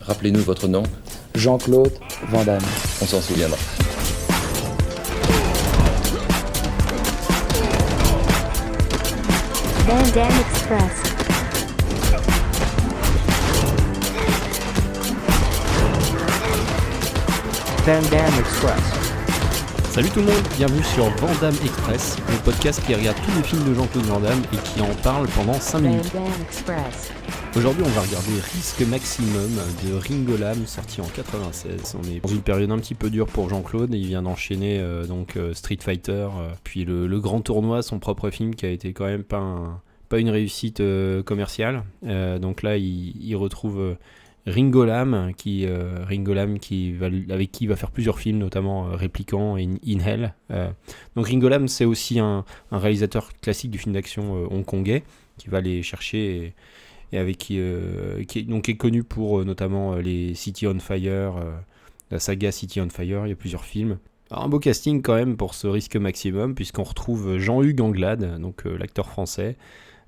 Rappelez-nous votre nom. Jean-Claude Van Damme. On s'en souviendra. Van Damme Express. Van Damme Express. Salut tout le monde, bienvenue sur Van Damme Express, le podcast qui regarde tous les films de Jean-Claude Van Damme et qui en parle pendant 5 minutes. Van Damme Express. Aujourd'hui on va regarder Risque Maximum de Ringo Lam, sorti en 96. On est dans une période un petit peu dure pour Jean-Claude, il vient d'enchaîner Street Fighter, puis le Grand Tournoi, son propre film qui a été quand même pas une réussite commerciale. Donc là il retrouve... Ringo Lam, avec qui il va faire plusieurs films, notamment Répliquant et In Hell. Donc Ringo Lam, c'est aussi un réalisateur classique du film d'action hongkongais, qui va aller chercher et avec qui est connu pour notamment les City on Fire, la saga City on Fire, il y a plusieurs films. Alors un beau casting quand même pour ce Risque Maximum, puisqu'on retrouve Jean-Hugues Anglade, donc l'acteur français,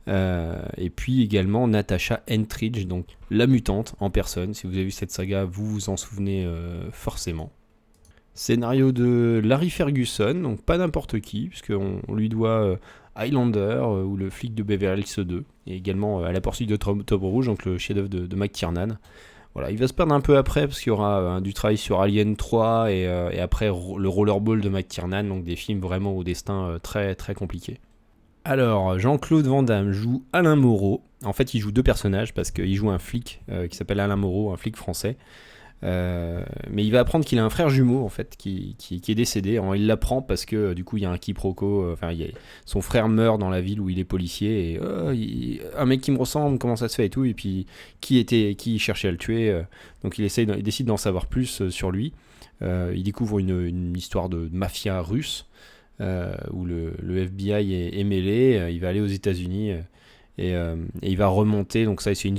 et puis également Natasha Henstridge, donc la mutante en personne. Si vous avez vu cette saga, vous vous en souvenez forcément. Scénario de Larry Ferguson, donc pas n'importe qui, puisqu'on lui doit Highlander ou le flic de Beverly Hills 2, et également À la poursuite de Tom Rouge, donc le chef-d'œuvre de McTiernan. Voilà, il va se perdre un peu après, parce qu'il y aura du travail sur Alien 3 et après le Rollerball de McTiernan, donc des films vraiment au destin très très compliqué. Alors, Jean-Claude Van Damme joue Alain Moreau. En fait, il joue deux personnages parce qu'il joue un flic qui s'appelle Alain Moreau, un flic français. Mais il va apprendre qu'il a un frère jumeau en fait qui est décédé. Alors, il l'apprend parce que du coup, il y a un quiproquo. Son frère meurt dans la ville où il est policier et un mec qui me ressemble, comment ça se fait et tout. Et puis qui cherchait à le tuer. Donc, il décide d'en savoir plus sur lui. Il découvre une histoire de mafia russe. Où le FBI est mêlé, il va aller aux États-Unis et il va remonter. Donc ça, c'est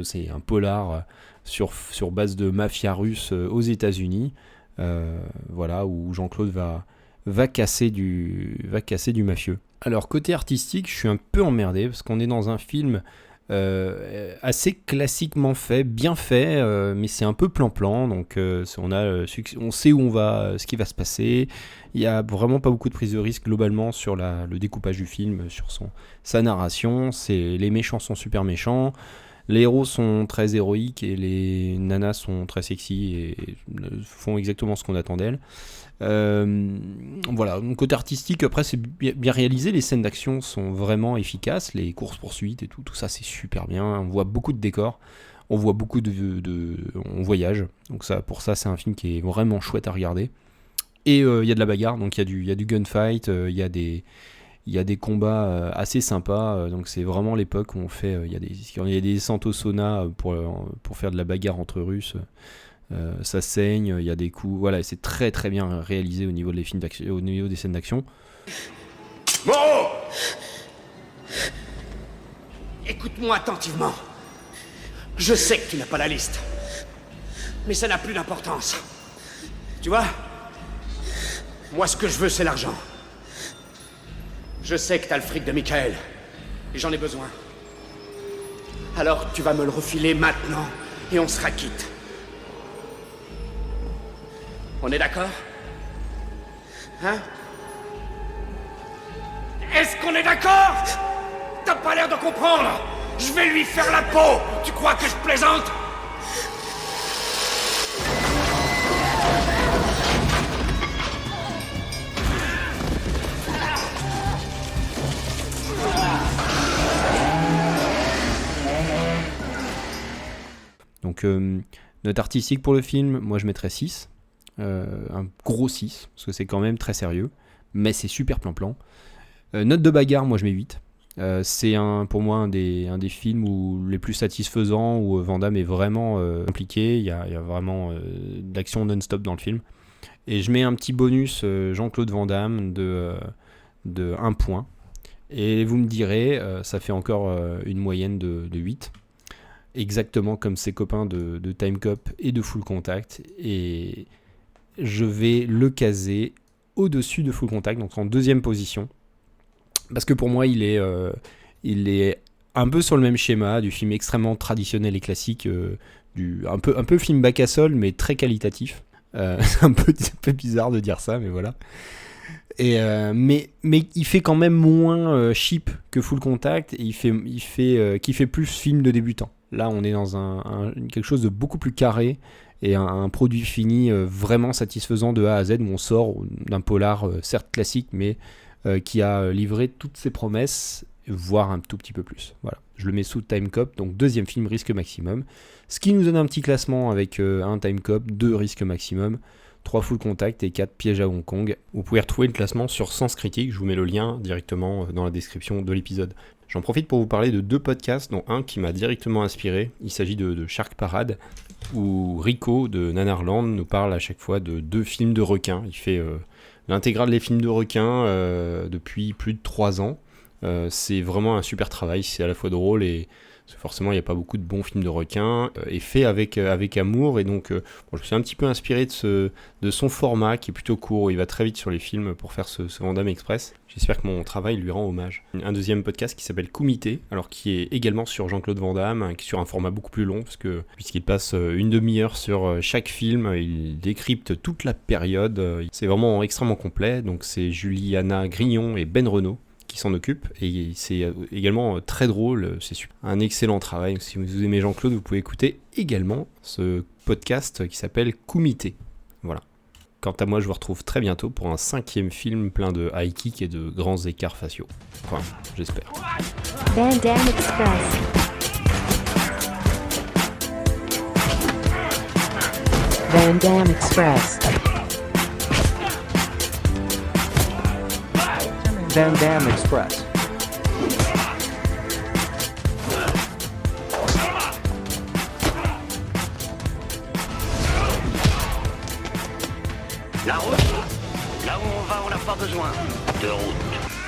c'est un polar sur base de mafia russe aux États-Unis. Voilà, où Jean-Claude va casser du mafieux. Alors côté artistique, je suis un peu emmerdé parce qu'on est dans un film assez classiquement fait, bien fait, mais c'est un peu plan-plan, donc on sait où on va, ce qui va se passer. Il y a vraiment pas beaucoup de prise de risque globalement sur le découpage du film, sur sa narration. Les méchants sont super méchants, les héros sont très héroïques et les nanas sont très sexy et font exactement ce qu'on attend d'elles. Voilà, donc côté artistique, après c'est bien réalisé, les scènes d'action sont vraiment efficaces, les courses-poursuites et tout ça c'est super bien, on voit beaucoup de décors, on voit beaucoup on voyage, donc pour ça c'est un film qui est vraiment chouette à regarder. Et il y a de la bagarre, donc il y a du gunfight, il y a des combats assez sympas, donc c'est vraiment l'époque où on fait, il y a des descentes au sauna pour faire de la bagarre entre Russes. Ça saigne, il y a des coups, voilà, c'est très très bien réalisé au niveau des films d'action, au niveau des scènes d'action. Moreau! Écoute-moi attentivement. Je sais que tu n'as pas la liste, mais ça n'a plus d'importance. Tu vois? Moi, ce que je veux, c'est l'argent. Je sais que t'as le fric de Michael, et j'en ai besoin. Alors tu vas me le refiler maintenant, et on sera quitte. On est d'accord? Hein? Est-ce qu'on est d'accord? T'as pas l'air de comprendre! Je vais lui faire la peau! Tu crois que je plaisante? Donc, note artistique pour le film, moi je mettrais 6. Un gros 6, parce que c'est quand même très sérieux, mais c'est super plan-plan. Note de bagarre, moi je mets 8. C'est pour moi un des films les plus satisfaisants, où Van Damme est vraiment impliqué, il y a vraiment d'action non-stop dans le film. Et je mets un petit bonus Jean-Claude Van Damme de 1 point. Et vous me direz, ça fait encore une moyenne de 8. Exactement comme ses copains de Time Cop et de Full Contact. Et je vais le caser au-dessus de Full Contact, donc en deuxième position. Parce que pour moi, il est un peu sur le même schéma du film extrêmement traditionnel et classique un peu film bac à sol, mais très qualitatif. C'est un peu bizarre de dire ça, mais voilà. Mais il fait quand même moins cheap que Full Contact, et qui fait plus film de débutant. Là, on est dans quelque chose de beaucoup plus carré, et un produit fini vraiment satisfaisant de A à Z, où on sort d'un polar certes classique, mais qui a livré toutes ses promesses, voire un tout petit peu plus. Voilà. Je le mets sous Time Cop, donc deuxième film risque maximum. Ce qui nous donne un petit classement avec 1 Time Cop, 2 risque maximum, 3 Full Contact et 4 pièges à Hong Kong. Vous pouvez retrouver le classement sur Sens Critique, je vous mets le lien directement dans la description de l'épisode. J'en profite pour vous parler de 2 podcasts, dont un qui m'a directement inspiré. Il s'agit de Shark Parade, où Rico de Nanarland nous parle à chaque fois de 2 films de requins. Il fait l'intégrale des films de requins depuis plus de 3 ans. C'est vraiment un super travail, c'est à la fois drôle et forcément il n'y a pas beaucoup de bons films de requins, et fait avec amour, et donc je me suis un petit peu inspiré de son format qui est plutôt court, il va très vite sur les films pour faire ce Van Damme Express. J'espère que mon travail lui rend hommage. Un deuxième podcast qui s'appelle Kumité, alors qui est également sur Jean-Claude Van Damme, qui est sur un format beaucoup plus long, puisqu'il passe une demi-heure sur chaque film, il décrypte toute la période, c'est vraiment extrêmement complet. Donc c'est Juliana Grignon et Ben Renaud qui s'en occupe, et c'est également très drôle, c'est super. Un excellent travail. Si vous aimez Jean-Claude, vous pouvez écouter également ce podcast qui s'appelle Kumité. Voilà. Quant à moi, je vous retrouve très bientôt pour un 5e film plein de high kick et de grands écarts faciaux. Enfin, j'espère. Van Damme Express. Van Damme Express. Van Damme Express. La route. Là où on va, on n'a pas besoin de route.